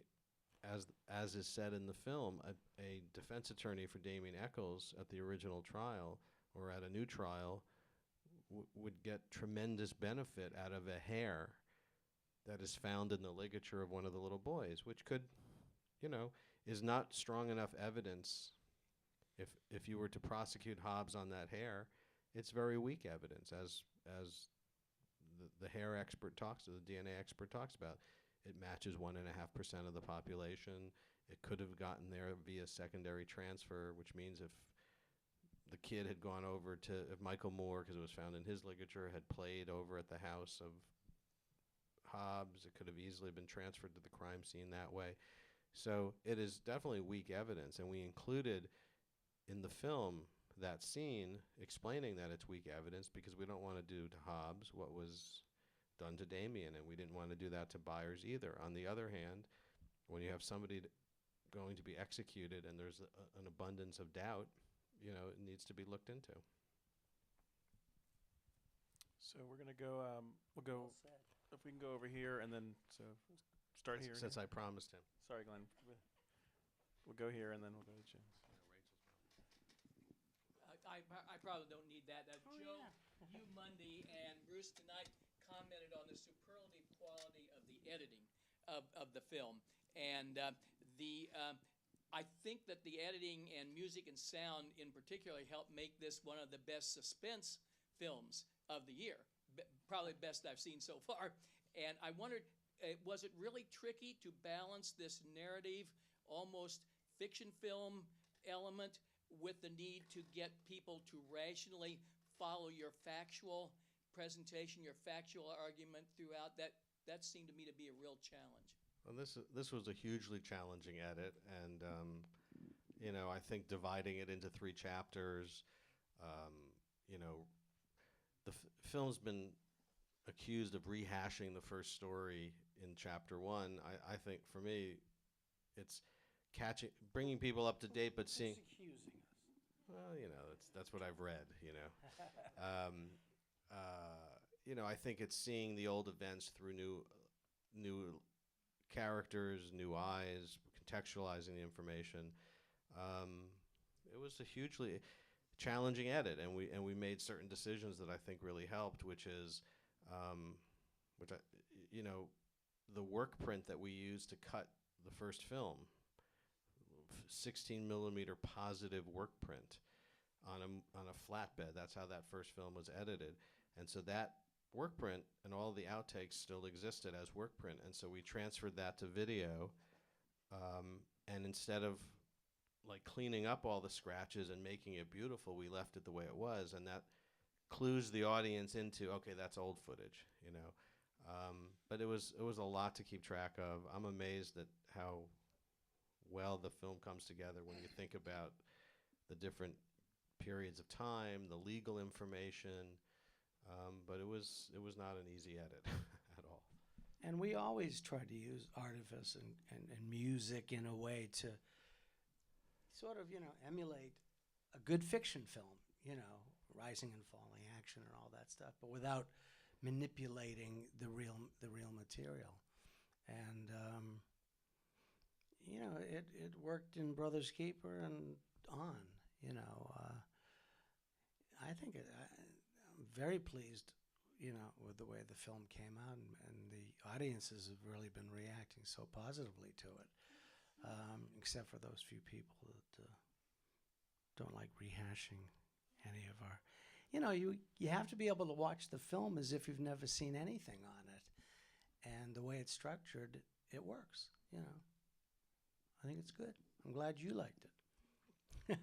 as is said in the film, a defense attorney for Damien Echols at the original trial or at a new trial would get tremendous benefit out of a hair that is found in the ligature of one of the little boys, which could, is not strong enough evidence. If you were to prosecute Hobbs on that hair, it's very weak evidence, as the hair expert talks, the DNA expert talks about. It matches 1.5% of the population. It could have gotten there via secondary transfer, which means if the kid had gone over if Michael Moore, because it was found in his ligature, had played over at the house of Hobbs, it could have easily been transferred to the crime scene that way. So it is definitely weak evidence, and we included in the film that scene explaining that it's weak evidence because we don't want to do to Hobbs what was done to Damien, and we didn't want to do that to Byers either. On the other hand, when you have somebody going to be executed and there's an abundance of doubt, it needs to be looked into. So we're gonna go. We'll go. If we can go over here and then start here. Since I promised him. Sorry, Glenn. We'll go here and then we'll go to Jim. I probably don't need that. Joe, you Monday, and Bruce tonight commented on the superlative quality of the editing of the film, and I think that the editing and music and sound in particular helped make this one of the best suspense films of the year, probably the best I've seen so far. And I wondered, was it really tricky to balance this narrative, almost fiction film element with the need to get people to rationally follow your factual presentation, your factual argument throughout? That seemed to me to be a real challenge. Well, this was a hugely challenging edit, and I think dividing it into 3 chapters, the film's been accused of rehashing the first story in chapter 1. I think for me, it's bringing people up to date, but seeing. Accusing us. Well, that's what I've read. I think it's seeing the old events through new characters, new eyes, contextualizing the information. It was a hugely challenging edit, and we made certain decisions that I think really helped, which is, the work print that we used to cut the first film, 16 millimeter positive work print on a flatbed. That's how that first film was edited, and so that work print and all the outtakes still existed as work print, and so we transferred that to video, and instead of cleaning up all the scratches and making it beautiful, we left it the way it was, and that clues the audience into, okay, that's old footage, but it was a lot to keep track of. I'm amazed at how well the film comes together when you think about the different periods of time, the legal information, but it was not an easy edit at all. And we always try to use artifice and music in a way to sort of, emulate a good fiction film, rising and falling action and all that stuff, but without manipulating the real material. And it worked in Brothers Keeper and on. I think I'm very pleased, with the way the film came out, and the audiences have really been reacting so positively to it, except for those few people that don't like rehashing any of our. you have to be able to watch the film as if you've never seen anything on it. And the way it's structured, it works, I think it's good. I'm glad you liked it.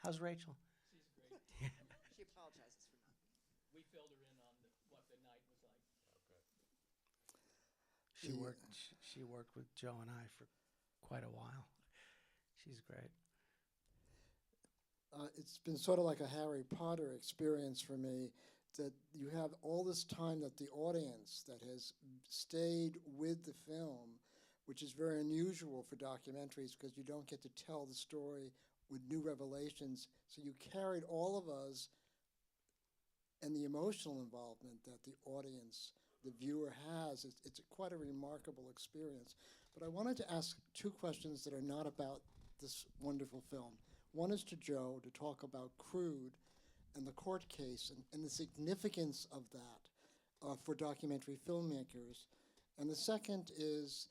How's Rachel? She's great. She apologizes for not being. We filled her in on what the night was like. She worked with Joe and I for quite a while. She's great. It's been sort of like a Harry Potter experience for me, that you have all this time that the audience that has stayed with the film, which is very unusual for documentaries because you don't get to tell the story with new revelations. So you carried all of us and the emotional involvement that the audience, the viewer has. It's quite a remarkable experience. But I wanted to ask two questions that are not about this wonderful film. One is to Joe to talk about Crude and the court case and the significance of that for documentary filmmakers. And the second is,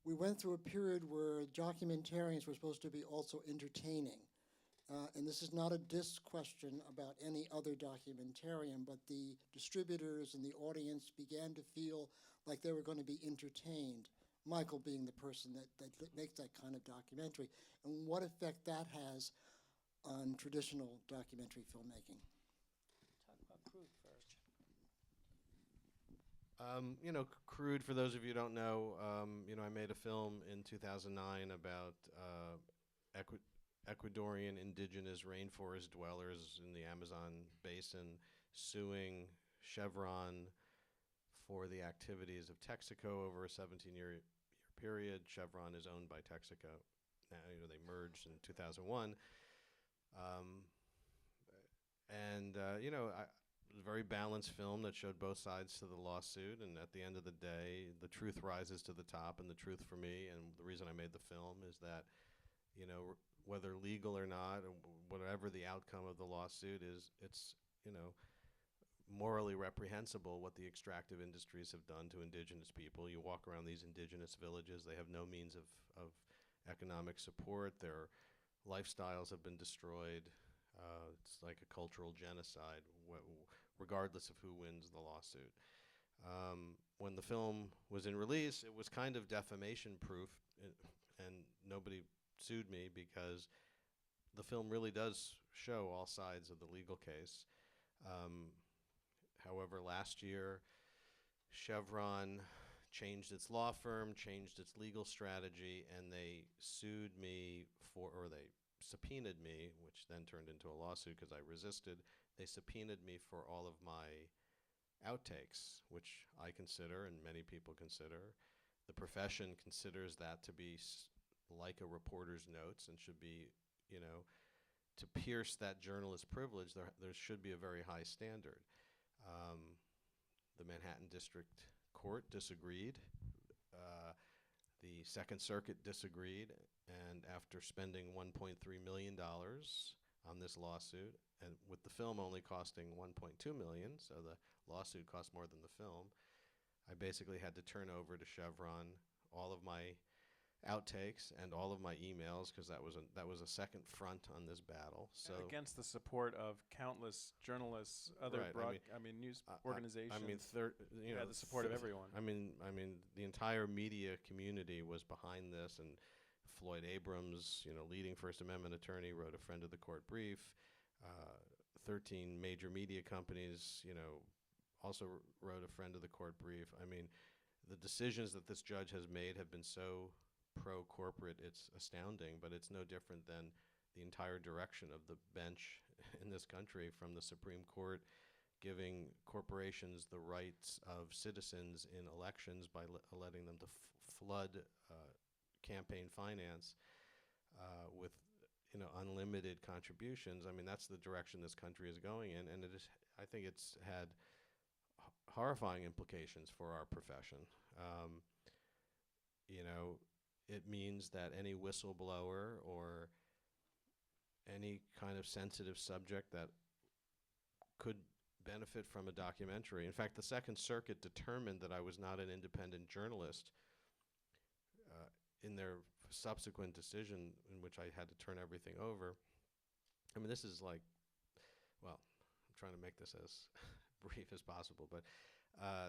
we went through a period where documentarians were supposed to be also entertaining. And this is not a diss question about any other documentarian, but the distributors and the audience began to feel like they were going to be entertained, Michael being the person that makes that kind of documentary, and what effect that has on traditional documentary filmmaking. Talk about Crude first. Crude, for those of you who don't know, I made a film in 2009 about Ecuadorian indigenous rainforest dwellers in the Amazon basin suing Chevron for the activities of Texaco over a 17-year period. Chevron is owned by Texaco. Now, they merged in 2001. It was a very balanced film that showed both sides to the lawsuit, and at the end of the day, the truth rises to the top, and the truth for me, and the reason I made the film is that, whether legal or not, or whatever the outcome of the lawsuit is, it's, morally reprehensible what the extractive industries have done to indigenous people. You walk around these indigenous villages, they have no means of economic support. Their lifestyles have been destroyed. It's like a cultural genocide, regardless of who wins the lawsuit. When the film was in release, it was kind of defamation-proof, and nobody sued me because the film really does show all sides of the legal case. However, last year, Chevron changed its law firm, changed its legal strategy, and they sued me they subpoenaed me, which then turned into a lawsuit because I resisted. They subpoenaed me for all of my outtakes, which I consider, and many people consider. The profession considers that to be like a reporter's notes and should be, to pierce that journalist privilege, there should be a very high standard. The Manhattan District Court disagreed. The Second Circuit disagreed, and after spending $1.3 million on this lawsuit, and with the film only costing $1.2 million, so the lawsuit cost more than the film, I basically had to turn over to Chevron all of my outtakes and all of my emails, because that was a second front on this battle. So against the support of countless journalists, other news organizations. The support of everyone. The entire media community was behind this, and Floyd Abrams, leading First Amendment attorney, wrote a friend of the court brief. 13 major media companies, also wrote a friend of the court brief. The decisions that this judge has made have been so pro-corporate, it's astounding, but it's no different than the entire direction of the bench in this country, from the Supreme Court giving corporations the rights of citizens in elections by letting them to flood campaign finance with unlimited contributions. That's the direction this country is going in, and I think it's had horrifying implications for our profession. It means that any whistleblower or any kind of sensitive subject that could benefit from a documentary. In fact, the Second Circuit determined that I was not an independent journalist in their subsequent decision, in which I had to turn everything over. This is trying to make this as brief as possible, but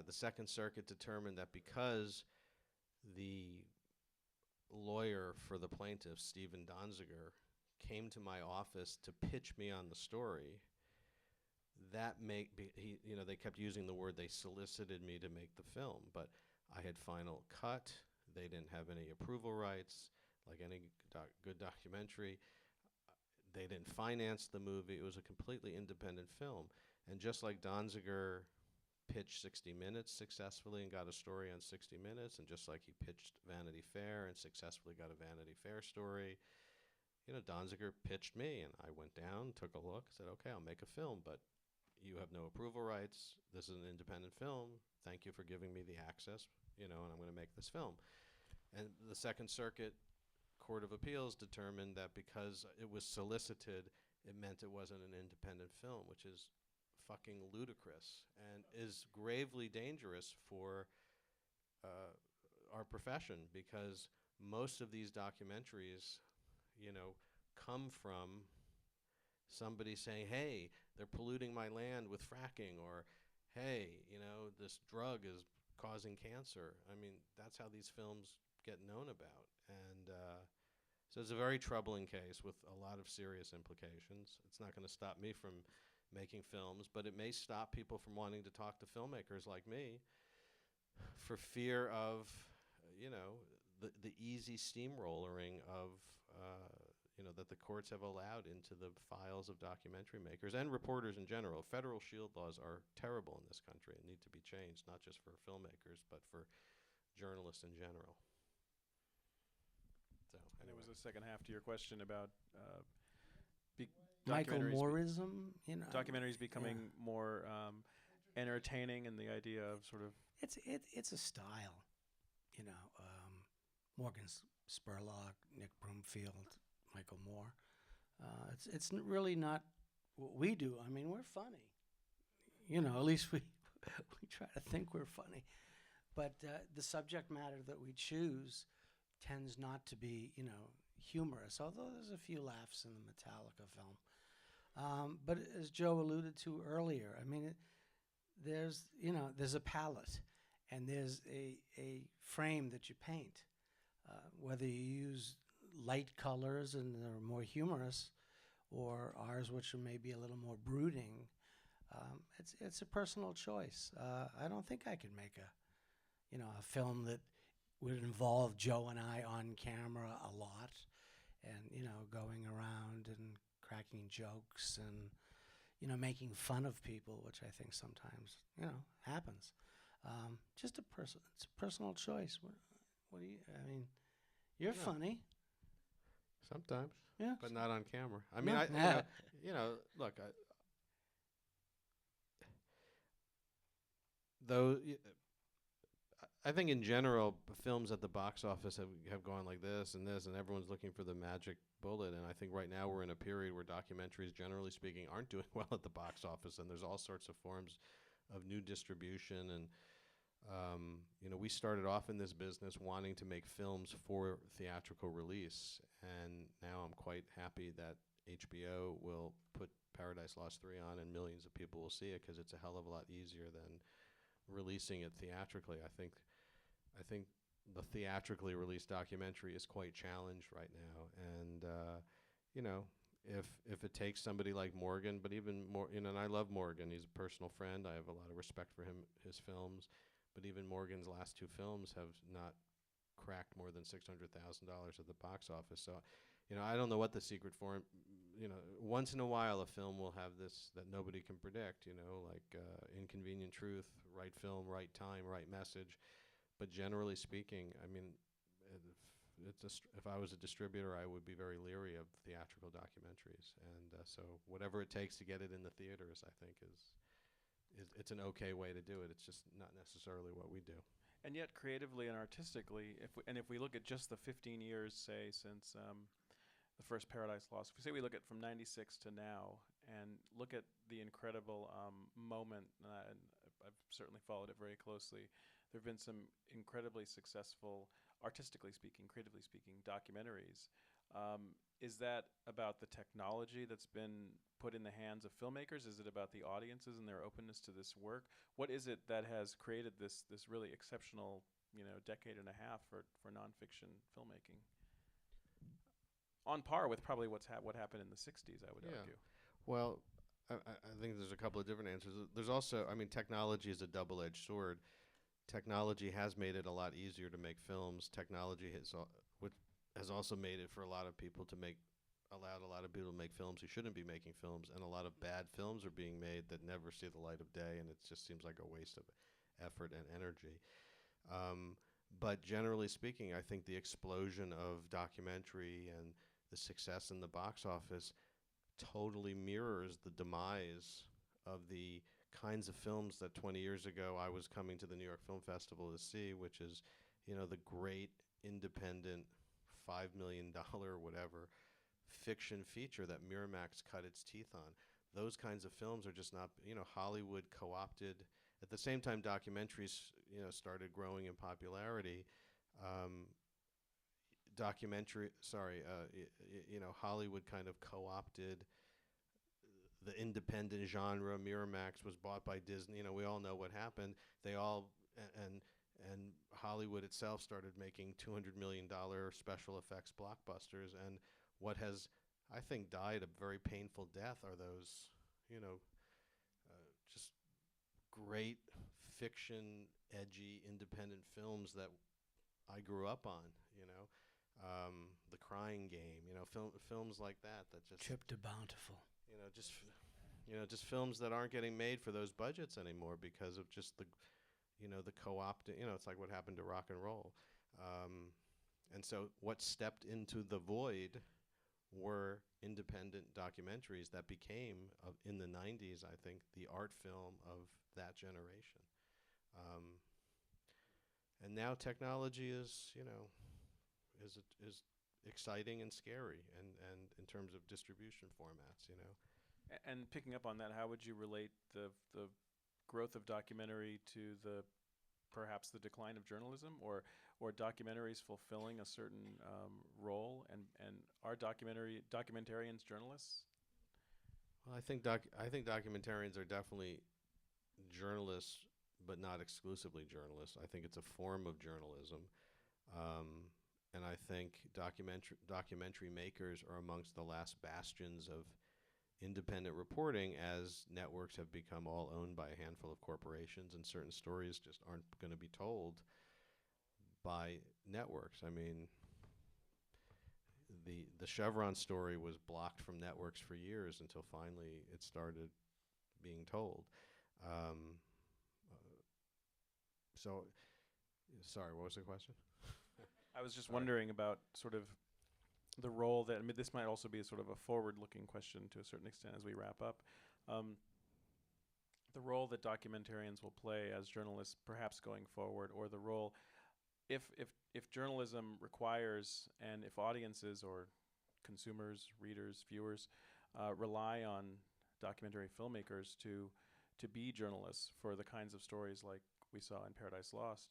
the Second Circuit determined that because the lawyer for the plaintiff, Stephen Donziger, came to my office to pitch me on the story, they kept using the word, they solicited me to make the film, but I had final cut. They didn't have any approval rights, like any good documentary. They didn't finance the movie. It was a completely independent film. And just like Donziger pitched 60 Minutes successfully and got a story on 60 Minutes, and just like he pitched Vanity Fair and successfully got a Vanity Fair story, Donziger pitched me, and I went down, took a look, said, okay, I'll make a film, but you have no approval rights. This is an independent film. Thank you for giving me the access, and I'm going to make this film. And the Second Circuit Court of Appeals determined that because it was solicited, it meant it wasn't an independent film, which is fucking ludicrous and is gravely dangerous for our profession, because most of these documentaries, come from somebody saying, hey, they're polluting my land with fracking, or hey, this drug is causing cancer. I mean, that's how these films get known about. And so it's a very troubling case with a lot of serious implications. It's not going to stop me from making films, but it may stop people from wanting to talk to filmmakers like me for fear of, the easy steamrollering of, that the courts have allowed into the files of documentary makers and reporters in general. Federal shield laws are terrible in this country and need to be changed, not just for filmmakers, but for journalists in general. So, And there was a second half to your question about Michael documentaries Mooreism, documentaries becoming more entertaining, and the idea of sort of It's a style, Morgan Spurlock, Nick Broomfield, Michael Moore. It's really not what we do. I mean, we're funny, at least we try to think we're funny, but the subject matter that we choose tends not to be, humorous, although there's a few laughs in the Metallica film. But as Joe alluded to earlier, I mean, there's a palette, and there's a frame that you paint. Whether you use light colors and they're more humorous, or ours, which are maybe a little more brooding, it's a personal choice. I don't think I could make a film that would involve Joe and I on camera a lot, and going around and cracking jokes and making fun of people, which I think sometimes happens. Just it's a personal choice. What do you? I mean, you're funny. Sometimes, Yeah, but not on camera. I mean, look, though. I think in general, films at the box office have gone like this, and everyone's looking for the magic bullet. And I think right now we're in a period where documentaries, generally speaking, aren't doing well at the box office, and there's all sorts of forms of new distribution. And we started off in this business wanting to make films for theatrical release, and now I'm quite happy that HBO will put Paradise Lost 3 on, and millions of people will see it, because it's a hell of a lot easier than releasing it theatrically. I think the theatrically released documentary is quite challenged right now, and if it takes somebody like Morgan, but even more, and I love Morgan, he's a personal friend, I have a lot of respect for him, his films, but even Morgan's last two films have not cracked more than $600,000 at the box office. So, I don't know what the secret form. Once in a while a film will have this that nobody can predict. Like Inconvenient Truth, right film, right time, right message. But generally speaking, I mean, if I was a distributor, I would be very leery of theatrical documentaries. And so whatever it takes to get it in the theaters, I think it's an okay way to do it. It's just not necessarily what we do. And yet, creatively and artistically, if we look at just the 15 years, say, since the first Paradise Lost, if we say we look at from '96 to now, and look at the incredible moment, and I've certainly followed it very closely. There have been some incredibly successful, artistically speaking, creatively speaking, documentaries. Is that about the technology that's been put in the hands of filmmakers? Is it about the audiences and their openness to this work? What is it that has created this really exceptional, decade and a half for nonfiction filmmaking? On par with probably what happened in the '60s, I would argue. Well, I think there's a couple of different answers. There's also, I mean, technology is a double-edged sword. Technology has made it a lot easier to make films. Technology has also made it for a lot of people to allowed a lot of people to make films who shouldn't be making films, and a lot of bad films are being made that never see the light of day, and it just seems like a waste of effort and energy. But generally speaking, I think the explosion of documentary and the success in the box office totally mirrors the demise of the kinds of films that 20 years ago I was coming to the New York Film Festival to see, which is, the great independent $5 million whatever fiction feature that Miramax cut its teeth on. Those kinds of films are just not, Hollywood co-opted. At the same time, documentaries, started growing in popularity. Hollywood kind of co-opted the independent genre. Miramax was bought by Disney. We all know what happened. They all and Hollywood itself started making $200 million special effects blockbusters. And what has, I think, died a very painful death are those, just great fiction, edgy, independent films that I grew up on. The Crying Game. Films like that just Trip to Bountiful. Just films that aren't getting made for those budgets anymore because of just the co-opting. It's like what happened to rock and roll. And so what stepped into the void were independent documentaries that became, in the 90s, I think, the art film of that generation. And now technology is exciting and scary, and in terms of distribution formats. And picking up on that, how would you relate the growth of documentary to perhaps the decline of journalism, or documentaries fulfilling a certain role? And are documentarians journalists? Well, I think documentarians are definitely journalists, but not exclusively journalists. I think it's a form of journalism, and I think documentary makers are amongst the last bastions of independent reporting, as networks have become all owned by a handful of corporations, and certain stories just aren't going to be told by networks. I mean, the Chevron story was blocked from networks for years until finally it started being told. Sorry, what was the question? I was just wondering about sort of the role that, this might also be a sort of a forward-looking question to a certain extent as we wrap up. The role that documentarians will play as journalists perhaps going forward, or the role if journalism requires, and if audiences or consumers, readers, viewers rely on documentary filmmakers to be journalists for the kinds of stories like we saw in Paradise Lost.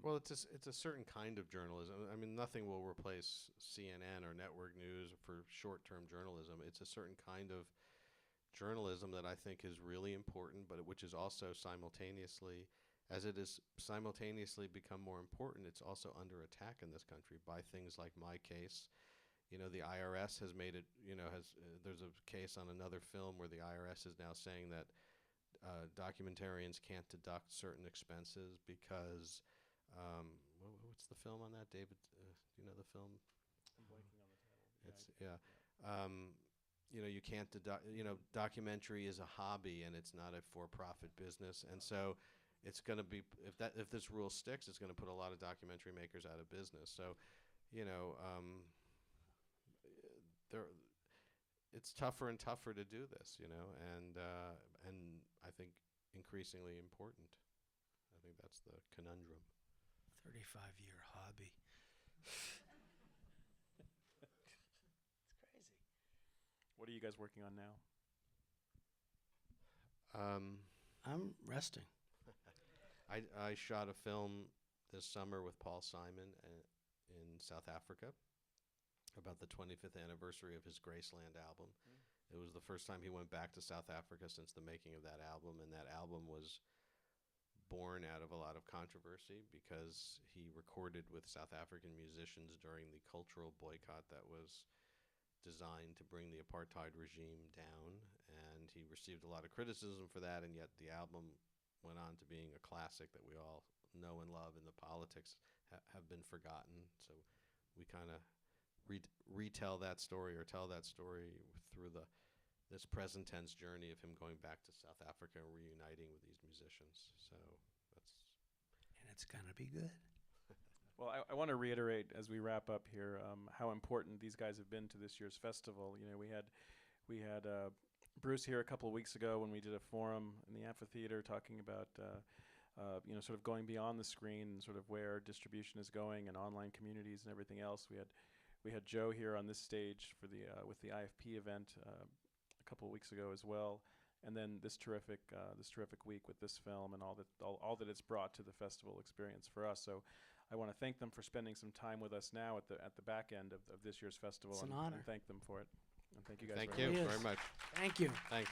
Well, it's a certain kind of journalism. I mean, nothing will replace CNN or network news for short-term journalism. It's a certain kind of journalism that I think is really important, but which is also simultaneously, as it is simultaneously become more important, it's also under attack in this country by things like My Case. The IRS has made it, there's a case on another film where the IRS is now saying that documentarians can't deduct certain expenses because, what's the film on that, David? Do you know the film? I'm blanking on the title. It's you can't deduct. Documentary is a hobby and it's not a for-profit business, and so it's going to be, if this rule sticks, it's going to put a lot of documentary makers out of business. So, it's tougher and tougher to do this, and I think increasingly important. I think that's the conundrum. 35-year hobby. It's crazy. What are you guys working on now? I'm resting. I shot a film this summer with Paul Simon in South Africa. about the 25th anniversary of his Graceland album. It was the first time he went back to South Africa since the making of that album, and that album was born out of a lot of controversy because he recorded with South African musicians during the cultural boycott that was designed to bring the apartheid regime down, and he received a lot of criticism for that, and yet the album went on to being a classic that we all know and love, and the politics have been forgotten. So we kind of retell that story, or tell that story through this present tense journey of him going back to South Africa and reuniting with these musicians. So that's And it's going to be good. Well, I want to reiterate as we wrap up here how important these guys have been to this year's festival. You know, we had Bruce here a couple of weeks ago when we did a forum in the amphitheater talking about you know, sort of going beyond the screen and sort of where distribution is going and online communities and everything else. We had Joe here on this stage for the with the IFP event a couple of weeks ago as well, and then this terrific week with this film and all that it's brought to the festival experience for us. So I want to thank them for spending some time with us now at the back end of this year's festival. It's an and honor. thank them for it. And thank you guys Thank very you much. Yes. very much. Thank you. Thanks.